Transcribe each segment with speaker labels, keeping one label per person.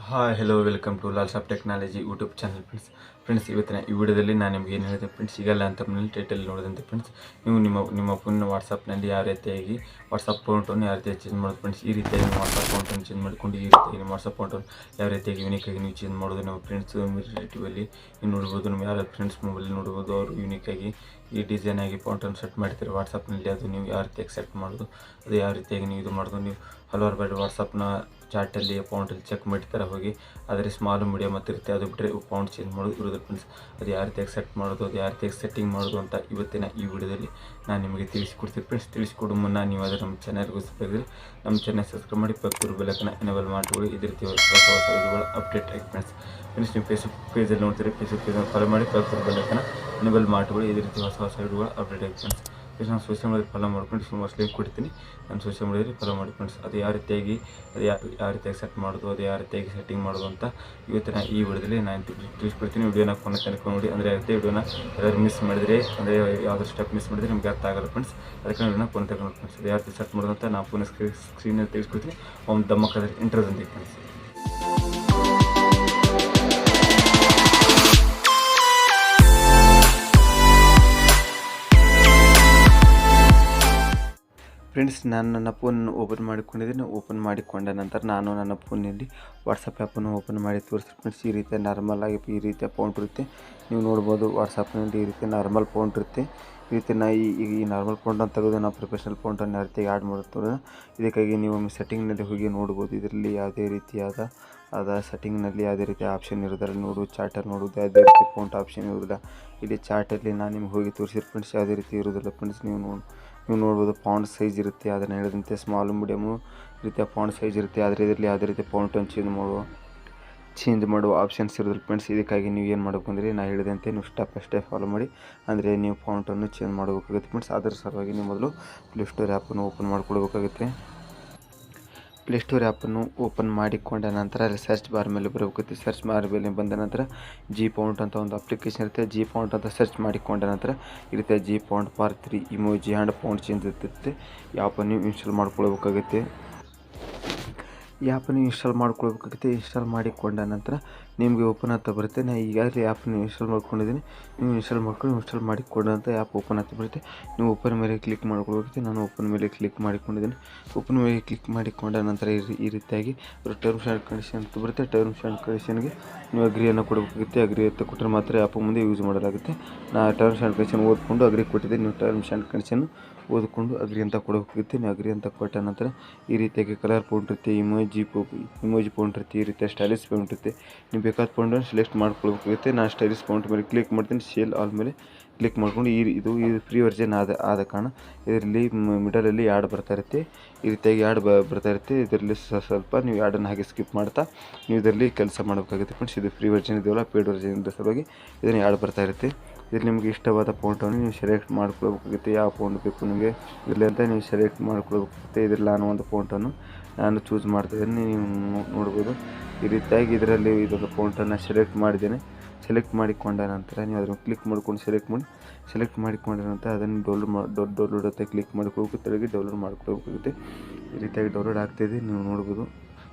Speaker 1: Hi hello welcome to Lal's of technology YouTube channel friends ಇವತ್ತಿನ ಈ ವಿಡಿಯೋದಲ್ಲಿ ನಾನು ನಿಮಗೆ ಏನು ಹೇಳಿದೆ ಫ್ರೆಂಡ್ಸ್, ಸಿಗಲ್ಲ ಅಂತ ಟೈಟಲ್ ನೋಡಿದಂತೆ ಫ್ರೆಂಡ್ಸ್, ನೀವು ನಿಮ್ಮ ಫೋನ್ನ ವಾಟ್ಸಪ್ನಲ್ಲಿ ಯಾವ ರೀತಿಯಾಗಿ ವಾಟ್ಸಪ್ ಅಕೌಂಟನ್ನು ಯಾವ ರೀತಿಯಾಗಿ ಚೇಂಜ್ ಮಾಡೋದು ಫ್ರೆಂಡ್ಸ್, ಈ ರೀತಿಯಾಗಿ ನಿಮ್ಮ ವಾಟ್ಸಪ್ ಅಕೌಂಟನ್ನು ಚೇಂಜ್ ಮಾಡಿಕೊಂಡು ಈ ರೀತಿಯಾಗಿ ನಿಮ್ಮ ವಾಟ್ಸಪ್ ಅಕೌಂಟನ್ನು ಯಾವ ರೀತಿಯಾಗಿ ಯೂನಿಕಾಗಿ ನೀವು ಚೇಂಜ್ ಮಾಡೋದು ನಮ್ಮ ಫ್ರೆಂಡ್ಸ್ ರಿಲೇಟಿವಲ್ಲಿ ನೀವು ನೋಡ್ಬೋದು. ನಮ್ಮ ಯಾರು ಫ್ರೆಂಡ್ಸ್ ಮೊಬೈಲ್ ನೋಡ್ಬೋದು, ಅವರು ಯೂನಿಕಾಗಿ ಈ ಡಿಸೈನ್ ಆಗಿ ಫೌಂಟನ್ನು ಸೆಟ್ ಮಾಡ್ತೀರಿ ವಾಟ್ಸಪ್ನಲ್ಲಿ. ಅದು ನೀವು ಯಾವ ರೀತಿಯಾಗಿ ಸೆಟ್ ಮಾಡೋದು, ಅದು ಯಾವ ರೀತಿಯಾಗಿ ನೀವು ಇದು ಮಾಡೋದು, ನೀವು ಹಲವಾರು ಬಾರಿ ವಾಟ್ಸಪ್ನ ಚಾಟಲ್ಲಿ ಅಕೌಂಟಲ್ಲಿ ಚೆಕ್ ಮಾಡ್ತಾರೆ ಹೋಗಿ, ಆದರೆ ಸ್ಮಾಲ್ ಮೀಡಿಯಮ್ ಮತ್ತು ಇರುತ್ತೆ, ಅದು ಬಿಟ್ಟರೆ ಅಕೌಂಟ್ ಚೇಂಜ್ ಮಾಡೋದು ಇರೋದು ಫ್ರೆಂಡ್ಸ್. ಅದು ಯಾವ ರೀತಿಯಾಗಿ ಸೆಟ್ ಮಾಡೋದು, ಅದು ಯಾವ ರೀತಿಯಾಗಿ ಸೆಟ್ಟಿಂಗ್ ಮಾಡೋದು ಅಂತ ಇವತ್ತಿನ ಈ ವಿಡಿಯೋದಲ್ಲಿ ನಾನು ನಿಮಗೆ ತಿಳಿಸಿಕೊಡ್ತೀನಿ ಫ್ರೆಂಡ್ಸ್. ತಿಳಿಸಿಕೊಡೋ ಮುನ್ನ ನೀವು ಅದರ ನಮ್ಮ ಚಾನಲ್ಗೂ ಸಬ್ಸ್ಕ್ರೈಬ್ ನಮ್ಮ ಚಾನಲ್ ಸಬ್ಸ್ಕ್ರೈಬ್ ಮಾಡಿ ಪಕ್ಕದ ಬೆಲ್ಲಕ್ಕನ್ನು ಎನೇಬಲ್ ಮಾಡಿಕೊಳ್ಳಿ. ಇದೇ ರೀತಿ ಹೊಸ ವಿಡಿಯೋಗಳ ಅಪ್ಡೇಟ್ ಆಗಿ ಫ್ರೆಂಡ್ಸ್. ನೀವು ಫೇಸ್ಬುಕ್ ಪೇಜಲ್ಲಿ ನೋಡ್ತೀರಿ, ಫೇಸ್ಬುಕ್ ಪೇಜನ್ನು ಫಾಲೋ ಮಾಡಿ ಪಕ್ಕದ ಬೆಲ್ಲಕ್ಕನ್ನು ಎನೇಬಲ್ ಮಾಡಿಕೊಳ್ಳಿ. ಇದೇ ರೀತಿ ಹೊಸ ವಿಡಿಯೋಗಳ ಅಪ್ಡೇಟ್ ಆಗಿ ಫ್ರೆಂಡ್ಸ್. ನಾನು ಸೋಷಿಯಲ್ ಮೀಡಿಯಾ ಫಾಲೋ ಮಾಡ್ಕೊಂಡು ಸುಮಾರು ಲಿಂಕ್ ಕೊಡ್ತೀನಿ, ನಾನು ಸೋಷಿಯಲ್ ಮೀಡಿಯಾದಲ್ಲಿ ಫಾಲೋ ಮಾಡಿ ಫ್ರೆಂಡ್ಸ್. ಅದು ಯಾವ ರೀತಿಯಾಗಿ ಸೆಟ್ ಮಾಡೋದು, ಅದು ಯಾವ ರೀತಿಯಾಗಿ ಸೆಟ್ಟಿಂಗ್ ಮಾಡೋದು ಅಂತ ಇವತ್ತಿನ ಈ ವಿಡಿಯೋದಲ್ಲಿ ನಾನು ತಿಳಿಸ್ಕೊಡ್ತೀನಿ. ವಿಡಿಯೋನ ಕೊನೆ ತನಕ ನೋಡಿ, ಅಂದರೆ ವಿಡಿಯೋನ ಯಾರು ಮಿಸ್ ಮಾಡಿದರೆ, ಅಂದರೆ ಯಾವುದಾದ್ರು ಸ್ಟೆಪ್ ಮಿಸ್ ಮಾಡಿದರೆ ನಿಮ್ಗೆ ಅರ್ಥ ಆಗಲ್ಲ ಫ್ರೆಂಡ್ಸ್. ಅದಕ್ಕೆ ವಿಡಿಯೋನ ಕೊನೆ ತನಕ ನೋಡಿ ಫ್ರೆಂಡ್ಸ್. ಅದು ಯಾವ ರೀತಿ ಸೆಟ್ ಮಾಡೋದು ಅಂತ ನಾನು ಫೋನ್ ಸ್ಕ್ರೀನಲ್ಲಿ ತಿಳಿಸ್ಕೊಡ್ತೀನಿ. ಒಂದು ದಮ್ಮಕ್ಕದ ಇಂಟ್ರೆಸ್ಟ್ ಫ್ರೆಂಡ್ಸ್. ಫ್ರೆಂಡ್ಸ್, ನಾನು ನನ್ನ ಫೋನನ್ನು ಓಪನ್ ಮಾಡಿಕೊಂಡಿದ್ದೀನಿ. ಓಪನ್ ಮಾಡಿಕೊಂಡ ನಂತರ ನಾನು ನನ್ನ ಫೋನಲ್ಲಿ ವಾಟ್ಸಪ್ ಆ್ಯಪನ್ನು ಓಪನ್ ಮಾಡಿ ತೋರಿಸ್ತೀನಿ ಫ್ರೆಂಡ್ಸ್. ಈ ರೀತಿಯ ನಾರ್ಮಲ್ ಆಗಿ ಈ ರೀತಿಯ ಫೌಂಟ್ ಇರುತ್ತೆ, ನೀವು ನೋಡ್ಬೋದು. ವಾಟ್ಸಪ್ನಲ್ಲಿ ಈ ರೀತಿ ನಾರ್ಮಲ್ ಫೌಂಟ್ ಇರುತ್ತೆ. ಈ ರೀತಿ ಈ ನಾರ್ಮಲ್ ಫೌಂಟನ್ನು ತೆಗೆದು ನಾವು ಪ್ರೊಫೆಷನಲ್ ಫೌಂಟನ್ನು ಯಾವ ರೀತಿಯಾಗಿ ಆ್ಯಡ್ ಮಾಡುತ್ತೋ ಇದಕ್ಕಾಗಿ ನೀವು ಸೆಟ್ಟಿಂಗ್ನಲ್ಲಿ ಹೋಗಿ ನೋಡ್ಬೋದು. ಇದರಲ್ಲಿ ಯಾವುದೇ ರೀತಿಯಾದ ಸೆಟ್ಟಿಂಗ್ನಲ್ಲಿ ಯಾವುದೇ ರೀತಿಯ ಆಪ್ಷನ್ ಇರೋದಿಲ್ಲ. ನೋಡು ಚಾರ್ಟರ್ ನೋಡೋದು ಯಾವುದೇ ರೀತಿ ಫೌಂಟ್ ಆಪ್ಷನ್ ಇರೋದಿಲ್ಲ. ಇಲ್ಲಿ ಚಾರ್ಟಲ್ಲಿ ನಾನು ನಿಮ್ಗೆ ಹೋಗಿ ತೋರಿಸಿದ್ರೆ ಫ್ರೆಂಡ್ಸ್, ಯಾವುದೇ ರೀತಿ ಇರೋದಿಲ್ಲ ಫ್ರೆಂಡ್ಸ್. ನೀವು ನೋಡ್ಬೋದು ಫಾಂಟ್ ಸೈಜ್ ಇರುತ್ತೆ, ಅದನ್ನು ಹೇಳಿದಂತೆ ಸ್ಮಾಲ್ ಮೀಡಿಯಮು ರೀತಿಯ ಫಾಂಟ್ ಸೈಜ್ ಇರುತ್ತೆ. ಆದರೆ ಇದರಲ್ಲಿ ಯಾವುದೇ ರೀತಿ ಫಾಂಟನ್ನು ಚೇಂಜ್ ಮಾಡುವ ಆಪ್ಷನ್ಸ್ ಇರೋದಿಲ್ಲ ಫ್ರೆಂಡ್ಸ್. ಇದಕ್ಕಾಗಿ ನೀವು ಏನು ಮಾಡಬೇಕು ಅಂದರೆ, ನಾನು ಹೇಳಿದಂತೆ ನೀವು ಸ್ಟೆಪ್ ಬೈ ಸ್ಟೆಪ್ ಫಾಲೋ ಮಾಡಿ, ಅಂದರೆ ನೀವು ಫಾಂಟನ್ನು ಚೇಂಜ್ ಮಾಡಬೇಕಾಗುತ್ತೆ ಫ್ರೆಂಡ್ಸ್. ಅದರ ಸಲುವಾಗಿ ನೀವು ಮೊದಲು ಪ್ಲೇಸ್ಟೋರ್ ಆ್ಯಪನ್ನು ಓಪನ್ ಮಾಡಿಕೊಳ್ಬೇಕಾಗುತ್ತೆ. ಪ್ಲೇಸ್ಟೋರ್ ಆ್ಯಪನ್ನು ಓಪನ್ ಮಾಡಿಕೊಂಡ ನಂತರ ಅಲ್ಲಿ ಸರ್ಚ್ ಬಾರ್ ಮೇಲೆ ಬರಬೇಕಾಗುತ್ತೆ. ಸರ್ಚ್ ಬಾರ್ ಮೇಲೆ ಬಂದ ನಂತರ ಜಿ ಫೌಂಟ್ ಅಂತ ಒಂದು ಅಪ್ಲಿಕೇಶನ್ ಇರುತ್ತೆ. ಜಿ ಫೌಂಟ್ ಅಂತ ಸರ್ಚ್ ಮಾಡಿಕೊಂಡ ನಂತರ ಇರುತ್ತೆ G font for 3 emoji and font change ಇರುತ್ತೆ. ಈ ಆ್ಯಪನ್ನು ನೀವು ಇನ್ಸ್ಟಾಲ್ ಮಾಡ್ಕೊಳ್ಬೇಕಾಗುತ್ತೆ. ಈ ಆ್ಯಪನ್ನು ಇನ್ಸ್ಟಾಲ್ ಇನ್ಸ್ಟಾಲ್ ಮಾಡಿಕೊಂಡ ನಂತರ ನಿಮಗೆ ಓಪನ್ ಅಂತ ಬರುತ್ತೆ. ನಾನು ಈಗಾಗಲೇ ಆ್ಯಪನ್ನು ಇನ್ಸ್ಟಾಲ್ ಮಾಡ್ಕೊಂಡಿದ್ದೀನಿ. ನೀವು ಇನ್ಸ್ಟಾಲ್ ಮಾಡಿಕೊಂಡಂಥ ಆ್ಯಪ್ ಓಪನ್ ಅಂತ ಬರುತ್ತೆ. ನೀವು ಓಪನ್ ಮೇಲೆ ಕ್ಲಿಕ್ ಮಾಡ್ಕೊಳ್ಬೇಕಾಗುತ್ತೆ. ನಾನು ಓಪನ್ ಮೇಲೆ ಕ್ಲಿಕ್ ಮಾಡಿಕೊಂಡಿದ್ದೀನಿ. ಓಪನ್ ಮೇಲೆ ಕ್ಲಿಕ್ ಮಾಡಿಕೊಂಡ ನಂತರ ಈ ರೀತಿಯಾಗಿ ಟರ್ಮ್ಸ್ ಆ್ಯಂಡ್ ಕಂಡೀಷನ್ ಅಂತ ಬರುತ್ತೆ. ಟರ್ಮ್ಸ್ ಆ್ಯಂಡ್ ಕಂಡೀಷನ್ಗೆ ನೀವು ಅಗ್ರಿಯನ್ನು ಕೊಡಬೇಕಾಗುತ್ತೆ. ಅಗ್ರಿ ಅಂತ ಕೊಟ್ಟರೆ ಮಾತ್ರ ಆ್ಯಪ್ ಮುಂದೆ ಯೂಸ್ ಮಾಡಲಾಗುತ್ತೆ. ನಾನು ಟರ್ಮ್ಸ್ ಆ್ಯಂಡ್ ಕಂಡೀಷನ್ ಓದ್ಕೊಂಡು ಅಗ್ರಿ ಕೊಟ್ಟಿದ್ದೆ. ನೀವು ಟರ್ಮ್ಸ್ ಆ್ಯಂಡ್ ಕಂಡೀಷನ್ ಓದ್ಕೊಂಡು ಅಗ್ರಿ ಅಂತ ಕೊಡಬೇಕಾಗುತ್ತೆ. ನೀವು ಅಗ್ರಿ ಅಂತ ಕೊಟ್ಟ ನಂತರ ಈ ರೀತಿಯಾಗಿ ಕಲರ್ ಫೌಂಟ್ ಇರುತ್ತೆ, ಇಮೋಜಿ ಫೌಂಟ್ ಇರುತ್ತೆ, ಈ ರೀತಿಯ ಸ್ಟೈಲಿಶ್ ಫೌಂಟ್ ಇರುತ್ತೆ. ನೀವು ಬೇಕಾದ ಫೌಂಟನ್ನು ಸೆಲೆಕ್ಟ್ ಮಾಡ್ಕೊಳ್ಬೇಕಾಗುತ್ತೆ. ನಾನು ಸ್ಟೈಲಿಶ್ ಫೌಂಟ್ ಮೇಲೆ ಕ್ಲಿಕ್ ಮಾಡ್ತೀನಿ. ಸೇಲ್ ಆಲ್ ಮೇಲೆ ಕ್ಲಿಕ್ ಮಾಡ್ಕೊಂಡು ಇದು ಫ್ರೀ ವರ್ಷನ್ ಆದ ಕಾರಣ ಇದರಲ್ಲಿ ಮಿಡಲಲ್ಲಿ ಆ್ಯಡ್ ಬರ್ತಾ ಇರುತ್ತೆ. ಈ ರೀತಿಯಾಗಿ ಆ್ಯಡ್ ಬರ್ತಾ ಇರುತ್ತೆ. ಇದರಲ್ಲಿ ಸ್ವಲ್ಪ ನೀವು ಆ್ಯಡನ್ನು ಹಾಗೆ ಸ್ಕಿಪ್ ಮಾಡ್ತಾ ನೀವು ಇದರಲ್ಲಿ ಕೆಲಸ ಮಾಡಬೇಕಾಗುತ್ತೆ ಫ್ರೆಂಡ್ಸ್. ಇದು ಫ್ರೀ ವರ್ಷನ್ ಇದೆಯಲ್ಲ, ಪೇಯ್ಡ್ ವರ್ಷನ್ ಇದ್ದ ಸಲುವಾಗಿ ಇದನ್ನು ಆ್ಯಡ್ ಬರ್ತಾ ಇರುತ್ತೆ. ಇದರಲ್ಲಿ ನಿಮಗೆ ಇಷ್ಟವಾದ ಫೌಂಟನ್ನು ನೀವು ಸೆಲೆಕ್ಟ್ ಮಾಡ್ಕೊಳ್ಬೇಕಾಗುತ್ತೆ. ಯಾವ ಫೌಂಟ್ ಬೇಕು ನಿಮಗೆ ಇದರಲ್ಲಿ ಅಂತ ನೀವು ಸೆಲೆಕ್ಟ್ ಮಾಡ್ಕೊಳ್ಬೇಕಾಗುತ್ತೆ. ಇದರಲ್ಲಿ ನಾನು ಒಂದು ಚೂಸ್ ಮಾಡ್ತಾಯಿದ್ದೀನಿ. ನೀವು ನೋಡ್ಬೋದು ಈ ರೀತಿಯಾಗಿ ಇದರಲ್ಲಿ ಇದೊಂದು ಫೌಂಟನ್ನು ಸೆಲೆಕ್ಟ್ ಮಾಡಿದ್ದೇನೆ. ಸೆಲೆಕ್ಟ್ ಮಾಡಿಕೊಂಡ ನಂತರ ನೀವು ಅದನ್ನು ಕ್ಲಿಕ್ ಮಾಡ್ಕೊಂಡು ಸೆಲೆಕ್ಟ್ ಮಾಡಿಕೊಂಡ ನಂತರ ಅದನ್ನು ಡೌನ್ಲೋಡ್ ಅಂತ ಕ್ಲಿಕ್ ಮಾಡ್ಕೊಳ್ಬೇಕು. ತೆಳಗೆ ಡೌನ್ಲೋಡ್ ಮಾಡ್ಕೊಳ್ಬೇಕಾಗುತ್ತೆ. ಈ ರೀತಿಯಾಗಿ ಡೌನ್ಲೋಡ್ ಆಗ್ತಾಯಿದೆ, ನೀವು ನೋಡ್ಬೋದು.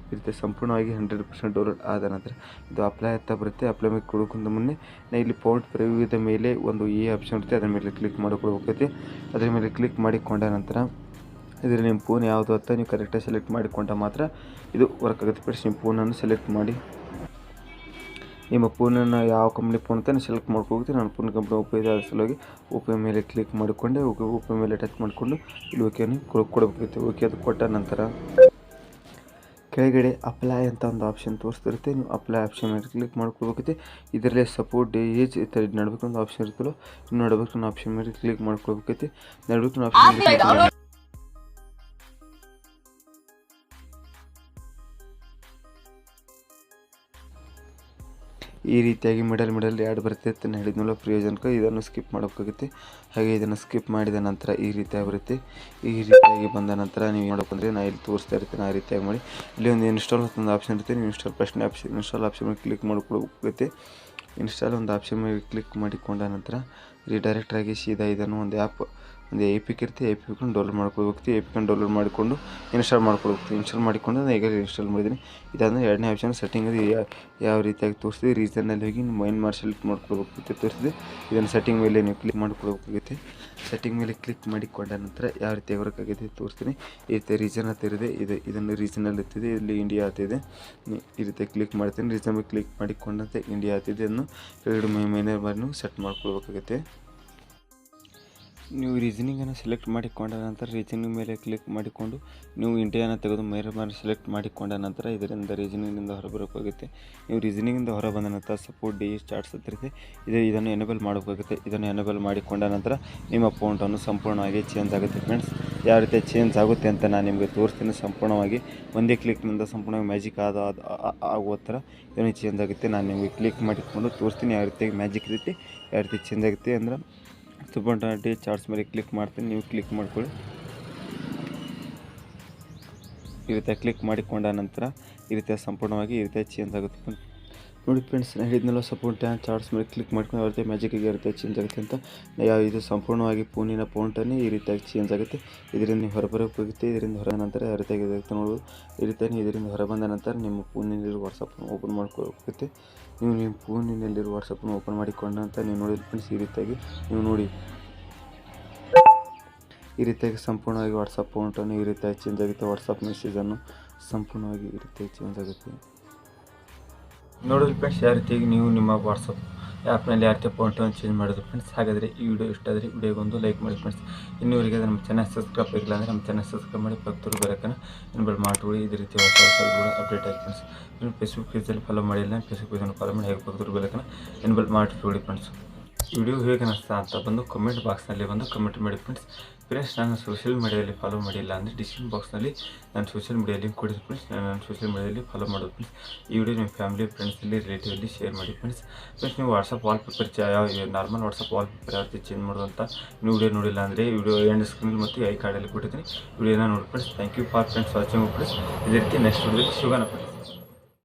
Speaker 1: ಈ ರೀತಿ ಸಂಪೂರ್ಣವಾಗಿ 100% ಡೌನ್ಲೋಡ್ ಆದ ನಂತರ ಇದು ಅಪ್ಲೈ ಅಂತ ಬರುತ್ತೆ. ಅಪ್ಲೈ ಮೇಲೆ ಕೊಡೋಕ್ಕಿಂತ ಮುನ್ನೆ ಇಲ್ಲಿ ಫೌಂಟ್ ಪ್ರಿವ್ಯೂದ ಮೇಲೆ ಒಂದು ಆಪ್ಷನ್ ಇರುತ್ತೆ, ಅದರ ಮೇಲೆ ಕ್ಲಿಕ್ ಮಾಡಿಕೊಳ್ಬೇಕಾಗುತ್ತೆ. ಅದರ ಮೇಲೆ ಕ್ಲಿಕ್ ಮಾಡಿಕೊಂಡ ನಂತರ ಇದರಲ್ಲಿ ನಿಮ್ಮ ಫೋನ್ ಯಾವುದು ಅಂತ ನೀವು ಕರೆಕ್ಟಾಗಿ ಸೆಲೆಕ್ಟ್ ಮಾಡಿಕೊಂಡ ಮಾತ್ರ ಇದು ವರ್ಕ್ ಆಗುತ್ತೆ ಫ್ರೆಂಡ್ಸ್. ನಿಮ್ಮ ಫೋನನ್ನು ಸೆಲೆಕ್ಟ್ ಮಾಡಿ, ನಿಮ್ಮ ಫೋನನ್ನು ಯಾವ ಕಂಪ್ನಿ ಫೋನ್ ಅಂತ ನೀವು ಸೆಲೆಕ್ಟ್ ಮಾಡ್ಕೋಬೇಕು. ನಾನು ಫೋನ್ ಕಂಪ್ನಿ ಓಪೋ ಇದೆ, ಅದರ ಸಲುವಾಗಿ ಓಪೋ ಮೇಲೆ ಕ್ಲಿಕ್ ಮಾಡಿಕೊಂಡೆ. ಓಪೋ ಮೇಲೆ ಟಚ್ ಮಾಡಿಕೊಂಡು ಇಲ್ಲಿ ಓಕೆಯನ್ನು ಕೊಡಬೇಕಾಗುತ್ತೆ. ಓಕೆ ಅದು ಕೊಟ್ಟ ನಂತರ ಕೆಳಗಡೆ ಅಪ್ಲೈ ಅಂತ ಒಂದು ಆಪ್ಷನ್ ತೋರಿಸ್ತಿರುತ್ತೆ. ನೀವು ಅಪ್ಲೈ ಆಪ್ಷನ್ ಮೇಲೆ ಕ್ಲಿಕ್ ಮಾಡ್ಕೊಳ್ಬೇಕಾಗುತ್ತೆ. ಇದರಲ್ಲಿ ಸಪೋರ್ಟ್ ಏಜ್ ನಡಬೇಕು ಒಂದು ಆಪ್ಷನ್ ಇರುತ್ತಲ್ಲ, ನಡಬೇಕು ಆಪ್ಷನ್ ಮೇಲೆ ಕ್ಲಿಕ್ ಮಾಡ್ಕೊಳ್ಬೇಕಾಗುತ್ತೆ. ನಡಬೇಕು ಆಪ್ಷನ್ ಈ ರೀತಿಯಾಗಿ ಮಿಡಲ್ ಆ್ಯಡ್ ಬರುತ್ತೆ ಅಂತ ಹೇಳಿದ್ನಲ್ಲ ಪ್ರಯೋಜನಕ್ಕೆ. ಇದನ್ನು ಸ್ಕಿಪ್ ಮಾಡಬೇಕಾಗುತ್ತೆ. ಹಾಗೆ ಇದನ್ನು ಸ್ಕಿಪ್ ಮಾಡಿದ ನಂತರ ಈ ರೀತಿಯಾಗಿ ಬರುತ್ತೆ. ಈ ರೀತಿಯಾಗಿ ಬಂದ ನಂತರ ನೀವು ನೋಡೋಕ್ಕಂದರೆ ನಾನು ಇಲ್ಲಿ ತೋರಿಸ್ತಾ ಇರ್ತೀನಿ. ಆ ರೀತಿಯಾಗಿ ಮಾಡಿ ಇಲ್ಲಿ ಒಂದು ಇನ್ಸ್ಟಾಲ್ ಒಂದು ಆಪ್ಷನ್ ಇರುತ್ತೆ. ನೀವು ಇನ್ಸ್ಟಾಲ್ ಆಪ್ಷನ್ ಮೇಲೆ ಕ್ಲಿಕ್ ಮಾಡ್ಕೊಳ್ಬೇಕಾಗುತ್ತೆ. ಇನ್ಸ್ಟಾಲ್ ಒಂದು ಆಪ್ಷನ್ ಮೇಲೆ ಕ್ಲಿಕ್ ಮಾಡಿಕೊಂಡ ನಂತರ ಇಲ್ಲಿ ಡೈರೆಕ್ಟಾಗಿ ಸೀದಾ ಇದನ್ನು ಒಂದು ಆ್ಯಪ್ ಒಂದು ಎ ಪಿ ಕೆ ಇರುತ್ತೆ. ಎ ಪಿ ಕೊಂಡು ಡೌನ್ಲೋಡ್ ಮಾಡ್ಕೊಳ್ಬೇಕು. ಎ ಪಿ ಕೊಂಡು ಡೌನ್ಲೋಡ್ ಮಾಡಿಕೊಂಡು ಇನ್ಸ್ಟಾಲ್ ಮಾಡ್ಕೊಳ್ಬೇಕು. ಇನ್ಸ್ಟಾಲ್ ಮಾಡಿಕೊಂಡು ನಾನು ಈಗ ಇನ್ಸ್ಟಾಲ್ ಮಾಡಿದ್ದೀನಿ. ಇದಾದರೆ ಎರಡನೇ ಆಪ್ಷನ್ ಸೆಟ್ಟಿಂಗ್ ಅದು ಯಾವ ರೀತಿಯಾಗಿ ತೋರಿಸಿದೆ. ರೀಸನ್ನಲ್ಲಿ ಹೋಗಿ ಮೈನ್ ಮಾಡಿ ಸೆಲೆಕ್ಟ್ ಮಾಡ್ಕೊಳ್ಬೇಕು ತೋರಿಸಿದೆ. ಇದನ್ನು ಸೆಟ್ಟಿಂಗ್ ಮೇಲೆ ನೀವು ಕ್ಲಿಕ್ ಮಾಡ್ಕೊಳ್ಬೇಕಾಗುತ್ತೆ. ಸೆಟ್ಟಿಂಗ್ ಮೇಲೆ ಕ್ಲಿಕ್ ಮಾಡಿಕೊಂಡ ನಂತರ ಯಾವ ರೀತಿ ಬರೋಕ್ಕಾಗಿದೆ ತೋರಿಸ್ತೀನಿ. ಈ ರೀತಿ ರೀಜನ್ ಅಂತ ಇರುತ್ತೆ. ಇದನ್ನು ರೀಜನಲ್ಲಿ ಇರ್ತಿದೆ. ಇಲ್ಲಿ ಇಂಡಿಯಾ ಆಗ್ತಿದೆ. ಈ ರೀತಿ ಕ್ಲಿಕ್ ಮಾಡ್ತೀನಿ. ರೀಸನ್ ಮೇಲೆ ಕ್ಲಿಕ್ ಮಾಡಿಕೊಂಡಂತೆ ಇಂಡಿಯಾ ಆಗ್ತಿದೆ. ಅದನ್ನು ಎರಡು ಮೈನರ್ ಬಾರಿ ಸೆಟ್ ಮಾಡ್ಕೊಳ್ಬೇಕಾಗುತ್ತೆ. ನೀವು ರೀಸನಿಂಗನ್ನು ಸೆಲೆಕ್ಟ್ ಮಾಡಿಕೊಂಡ ನಂತರ ರೀಸನಿಂಗ್ ಮೇಲೆ ಕ್ಲಿಕ್ ಮಾಡಿಕೊಂಡು ನೀವು ಇಂಡಿಯಾನ ತೆಗೆದು ಮೇಲೆ ಸೆಲೆಕ್ಟ್ ಮಾಡಿಕೊಂಡ ನಂತರ ಇದರಿಂದ ರೀಸನಿಂಗಿಂದ ಹೊರಬರಬೇಕಾಗುತ್ತೆ. ನೀವು ರೀಸನಿಂಗಿಂದ ಹೊರ ಬಂದ ನಂತರ ಸಪೋರ್ಟ್ ಡಿ ಚಾರ್ಟ್ಸ್ ಹತ್ತಿರತೆ ಇದನ್ನು ಎನೇಬಲ್ ಮಾಡಬೇಕಾಗುತ್ತೆ. ಇದನ್ನು ಎನೇಬಲ್ ಮಾಡಿಕೊಂಡ ನಂತರ ನಿಮ್ಮ ಅಕೌಂಟನ್ನು ಸಂಪೂರ್ಣವಾಗಿ ಚೇಂಜ್ ಆಗುತ್ತೆ ಫ್ರೆಂಡ್ಸ್. ಯಾವ ರೀತಿ ಚೇಂಜ್ ಆಗುತ್ತೆ ಅಂತ ನಾನು ನಿಮಗೆ ತೋರಿಸ್ತೀನಿ. ಸಂಪೂರ್ಣವಾಗಿ ಒಂದೇ ಕ್ಲಿಕ್ನಿಂದ ಸಂಪೂರ್ಣವಾಗಿ ಮ್ಯಾಜಿಕ್ ಆಗುವ ಥರ ಇದನ್ನು ಚೇಂಜ್ ಆಗುತ್ತೆ. ನಾನು ನಿಮಗೆ ಕ್ಲಿಕ್ ಮಾಡಿಕೊಂಡು ತೋರಿಸ್ತೀನಿ ಯಾವ ರೀತಿಯಾಗಿ ಮ್ಯಾಜಿಕ್ ರೀತಿ ಯಾವ ರೀತಿ ಚೇಂಜ್ ಆಗುತ್ತೆ ಅಂದ್ರೆ ಸಪೋರ್ಟ್ ಡಿ ಚಾರ್ಟ್ಸ್ ಮೇಲೆ ಕ್ಲಿಕ್ ಮಾಡ್ತೀನಿ. ನೀವು ಕ್ಲಿಕ್ ಮಾಡ್ಕೊಳ್ಳಿ. ಈ ರೀತಿ ಕ್ಲಿಕ್ ಮಾಡಿಕೊಂಡ ನಂತರ ಈ ರೀತಿಯ ಸಂಪೂರ್ಣವಾಗಿ ಈ ರೀತಿಯ ಚೇಂಜ್ ಆಗುತ್ತೆ ನೋಡಿ ಫ್ರೆಂಡ್ಸ್. ನಾನು ಹೇಳಿದ್ನಲ್ಲ ಸಪೋರ್ಟ್ ಚಾರ್ಟ್ಸ್ ಮೇಲೆ ಕ್ಲಿಕ್ ಮಾಡ್ಕೊಂಡು ಯಾವ ರೀತಿ ಮ್ಯಾಜಿಕ್ಗೆ ಯಾವ ರೀತಿ ಚೇಂಜ್ ಆಗುತ್ತೆ ಅಂತ. ಇದು ಸಂಪೂರ್ಣವಾಗಿ ಫೋನಿನ ಫೌಂಟನ್ನೇ ಈ ರೀತಿಯಾಗಿ ಚೇಂಜ್ ಆಗುತ್ತೆ. ಇದರಿಂದ ನೀವು ಹೊರಬರಬೇಕಾಗುತ್ತೆ. ಇದರಿಂದ ಹೊರ ನಂತರ ಯಾವ ರೀತಿಯಾಗಿ ಇರುತ್ತೆ ನೋಡ್ಬೋದು. ಈ ರೀತಿಯಾಗಿ ಇದರಿಂದ ಹೊರಬಂದ ನಂತರ ನಿಮ್ಮ ಫೋನಿನಲ್ಲಿರುವ ವಾಟ್ಸಪ್ಪನ್ನು ಓಪನ್ ಮಾಡ್ಕೋಬೇಕಾಗುತ್ತೆ. ನೀವು ನಿಮ್ಮ ಫೋನಿನಲ್ಲಿರುವ ವಾಟ್ಸಪ್ಪನ್ನು ಓಪನ್ ಮಾಡಿಕೊಂಡ ನಂತರ ನೀವು ನೋಡಿ ಫ್ರೆಂಡ್ಸ್ ಈ ರೀತಿಯಾಗಿ ನೀವು ನೋಡಿ ಈ ರೀತಿಯಾಗಿ ಸಂಪೂರ್ಣವಾಗಿ ವಾಟ್ಸಪ್ ಫೌಂಟನ್ನು ಈ ರೀತಿಯಾಗಿ ಚೇಂಜ್ ಆಗುತ್ತೆ. ವಾಟ್ಸಪ್ ಮೆಸೇಜನ್ನು ಸಂಪೂರ್ಣವಾಗಿ ಈ ರೀತಿಯಾಗಿ ಚೇಂಜ್ ಆಗುತ್ತೆ ನೋಡಿರಿ ಫ್ರೆಂಡ್ಸ್. ಯಾವ ರೀತಿಯಾಗಿ ನೀವು ನಿಮ್ಮ ವಾಟ್ಸಪ್ ಆ್ಯಪ್ನಲ್ಲಿ ಯಾವ ರೀತಿ ಫೌಂಟನ್ನು ಚೇಂಜ್ ಮಾಡೋದು ಫ್ರೆಂಡ್ಸ್. ಹಾಗಾದರೆ ಈ ವಿಡಿಯೋ ಇಷ್ಟ ಆದರೆ ವಿಡಿಯೋಗೊಂದು ಲೈಕ್ ಮಾಡಿ ಫ್ರೆಂಡ್ಸ್. ಇನ್ನೂವರೆಗೆ ನಮ್ಮ ಚಾನಲ್ ಸಬ್ಸ್ಕ್ರೈಬ್ ಆಗಿಲ್ಲ ಅಂದರೆ ನಮ್ಮ ಚಾನಲ್ ಸಬ್ಸ್ಕ್ರೈಬ್ ಮಾಡಿ ಪಕ್ಕದೂರು ಬರೋಕ್ಕನ್ನು ಇನ್ಬಲ್ ಮಾಡ್ಕೊಳ್ಳಿ. ಇದೇ ರೀತಿ ಹೊಸ ಕೂಡ ಅಪ್ಡೇಟ್ ಆಗಿ ಫ್ರೆಂಡ್ಸ್. ನೀವು ಫೇಸ್ಬುಕ್ ಪೇಜಲ್ಲಿ ಫಾಲೋ ಮಾಡಿಲ್ಲ ಫೇಸ್ಬುಕ್ ಪೇಜನ್ನು ಫಾಲೋ ಮಾಡಿ ಹೇಗೆ ಪಕ್ಕದೂರು ಬರೋಕ್ಕನ್ನು ಇನ್ಬಲ್ ಮಾಡಿಕೊಳ್ಳಿ ಫ್ರೆಂಡ್ಸ್. ವಿಡಿಯೋ ಹೇಗೆ ಅನಿಸ್ತಾ ಅಂತ ಬಂದು ಕಮೆಂಟ್ ಬಾಕ್ಸ್ನಲ್ಲಿ ಬಂದು ಕಮೆಂಟ್ ಮಾಡಿ ಫ್ರೆಂಡ್ಸ್. ನಾನು ಸೋಷಿಯಲ್ ಮೀಡಿಯಾದಲ್ಲಿ ಫಾಲೋ ಮಾಡಿಲ್ಲ ಅಂದರೆ ಡಿಸ್ಕ್ರಿಪ್ಷನ್ ಬಾಕ್ಸ್ನಲ್ಲಿ ನಾನು ಸೋಷಿಯಲ್ ಮೀಡಿಯಾ ಲಿಂಕ್ ಕೊಡಿಸಿ ಫ್ರೆಂಡ್ಸ್. ನಾನು ಸೋಷಿಯಲ್ ಮೀಡಿಯಾದಲ್ಲಿ ಫಾಲೋ ಮಾಡೋದು ಫ್ರೆಂಡ್ಸ್. ಈ ವಿಡಿಯೋ ನಿಮ್ಮ ಫ್ಯಾಮಿಲಿ ಫ್ರೆಂಡ್ಸಲ್ಲಿ ರಿಲೇಟಿವಲ್ಲಿ ಶೇರ್ ಮಾಡಿ ಫ್ರೆಂಡ್ಸ್. ನೀವು ವಾಟ್ಸಪ್ ವಾಲ್ಪೇಪರ್ ಯಾವ ನಾರ್ಮಲ್ ವಾಟ್ಸಪ್ ವಾಲ್ಪೇಪರ್ ಯಾವ ರೀತಿ ಚೇಂಜ್ ಮಾಡೋದು ಅಂತ ನೀವು ವಿಡಿಯೋ ನೋಡಿಲ್ಲ ಅಂದರೆ ವಿಡಿಯೋ ಎಂಡ್ ಸ್ಕ್ರೀನ್ ಮತ್ತು ಐ ಕಾರ್ಡಲ್ಲಿ ಕೊಟ್ಟಿದ್ದೀನಿ. ವಿಡಿಯೋನ ನೋಡಿ friends. Thank you for friends watching friends. ಇದೇ ರೀತಿ ನೆಕ್ಸ್ಟ್ ವಿಡಿಯೋದಲ್ಲಿ ಸಿಗೋಣ ಫ್ರೆಂಡ್ಸ್.